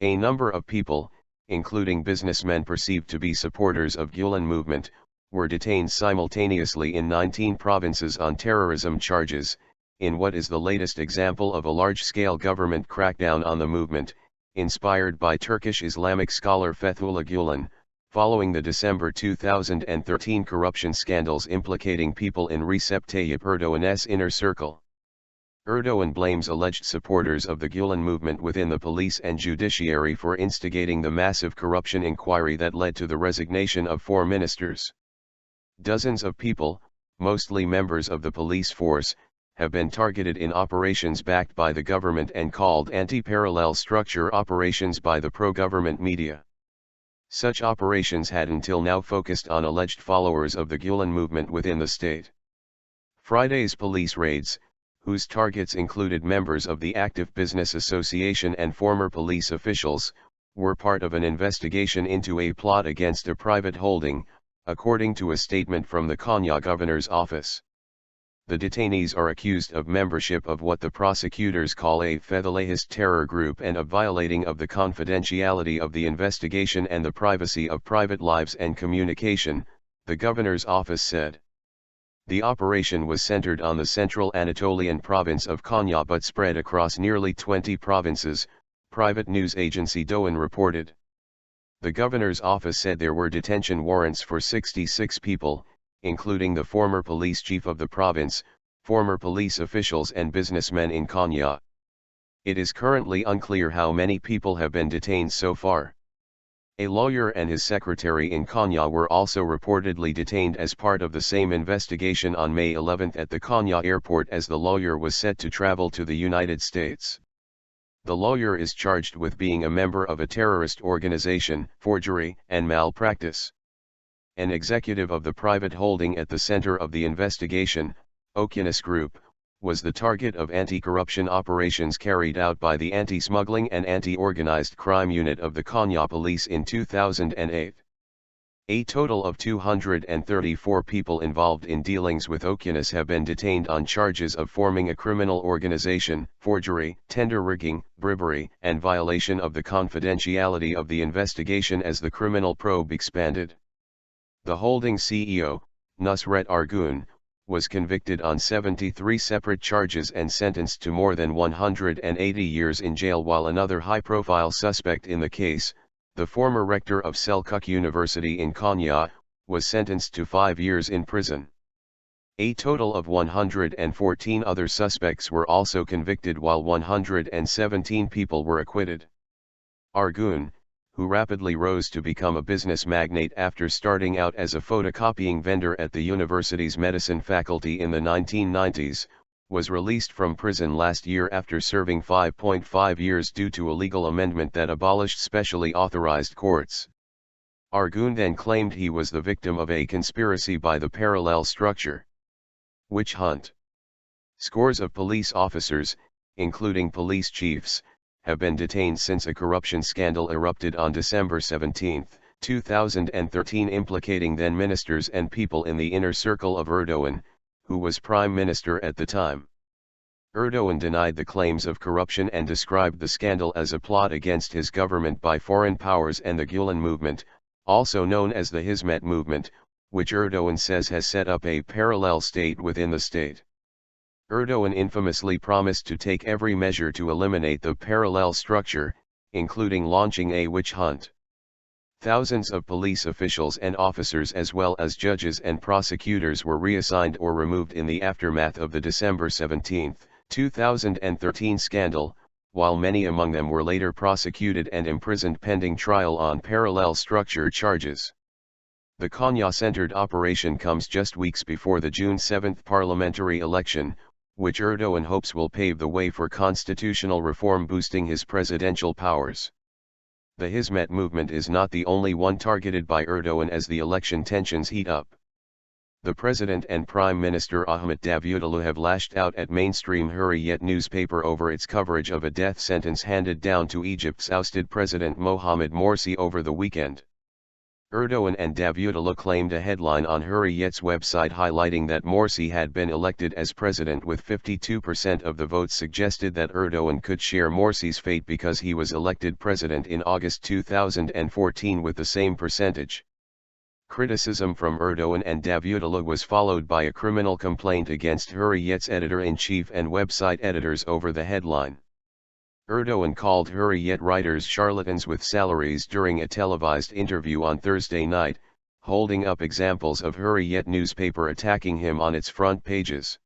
A number of people, including businessmen perceived to be supporters of Gülen movement, were detained simultaneously in 19 provinces on terrorism charges, in what is the latest example of a large-scale government crackdown on the movement, inspired by Turkish Islamic scholar Fethullah Gülen, following the December 2013 corruption scandals implicating people in Recep Tayyip Erdoğan's inner circle. Erdoğan blames alleged supporters of the Gülen movement within the police and judiciary for instigating the massive corruption inquiry that led to the resignation of 4 ministers. Dozens of people, mostly members of the police force, have been targeted in operations backed by the government and called anti-parallel structure operations by the pro-government media. Such operations had until now focused on alleged followers of the Gülen movement within the state. Friday's police raids, whose targets included members of the Active Business Association and former police officials, were part of an investigation into a plot against a private holding, according to a statement from the Konya governor's office. The detainees are accused of membership of what the prosecutors call a Fethullahist terror group and of violating of the confidentiality of the investigation and the privacy of private lives and communication, the governor's office said. The operation was centered on the central Anatolian province of Konya but spread across nearly 20 provinces, private news agency Doğan reported. The governor's office said there were detention warrants for 66 people, including the former police chief of the province, former police officials and businessmen in Konya. It is currently unclear how many people have been detained so far. A lawyer and his secretary in Konya were also reportedly detained as part of the same investigation on May 11 at the Konya airport as the lawyer was set to travel to the United States. The lawyer is charged with being a member of a terrorist organization, forgery, and malpractice. An executive of the private holding at the center of the investigation, Okyanus Group, was the target of anti-corruption operations carried out by the Anti-Smuggling and Anti-Organized Crime Unit of the Konya Police in 2008. A total of 234 people involved in dealings with Okyanus have been detained on charges of forming a criminal organization, forgery, tender rigging, bribery, and violation of the confidentiality of the investigation as the criminal probe expanded. The holding CEO, Nusret Argun, was convicted on 73 separate charges and sentenced to more than 180 years in jail, while another high-profile suspect in the case, the former rector of Selçuk University in Konya, was sentenced to 5 years in prison. A total of 114 other suspects were also convicted while 117 people were acquitted. Argun, who rapidly rose to become a business magnate after starting out as a photocopying vendor at the university's medicine faculty in the 1990s, was released from prison last year after serving 5.5 years due to a legal amendment that abolished specially authorized courts. Argun then claimed he was the victim of a conspiracy by the parallel structure. Witch hunt. Scores of police officers, including police chiefs, have been detained since a corruption scandal erupted on December 17, 2013, implicating then ministers and people in the inner circle of Erdoğan, who was prime minister at the time. Erdoğan denied the claims of corruption and described the scandal as a plot against his government by foreign powers and the Gülen movement, also known as the Hizmet movement, which Erdoğan says has set up a parallel state within the state. Erdoğan infamously promised to take every measure to eliminate the parallel structure, including launching a witch hunt. Thousands of police officials and officers as well as judges and prosecutors were reassigned or removed in the aftermath of the December 17, 2013 scandal, while many among them were later prosecuted and imprisoned pending trial on parallel structure charges. The Konya-centered operation comes just weeks before the June 7 parliamentary election, which Erdoğan hopes will pave the way for constitutional reform boosting his presidential powers. The Hizmet movement is not the only one targeted by Erdoğan as the election tensions heat up. The President and Prime Minister Ahmet Davutoğlu have lashed out at mainstream Hürriyet newspaper over its coverage of a death sentence handed down to Egypt's ousted President Mohamed Morsi over the weekend. Erdoğan and Davutoglu claimed a headline on Hürriyet's website highlighting that Morsi had been elected as president with 52% of the votes suggested that Erdoğan could share Morsi's fate because he was elected president in August 2014 with the same percentage. Criticism from Erdoğan and Davutoglu was followed by a criminal complaint against Hürriyet's editor-in-chief and website editors over the headline. Erdoğan called Hürriyet writers charlatans with salaries during a televised interview on Thursday night, holding up examples of Hürriyet newspaper attacking him on its front pages.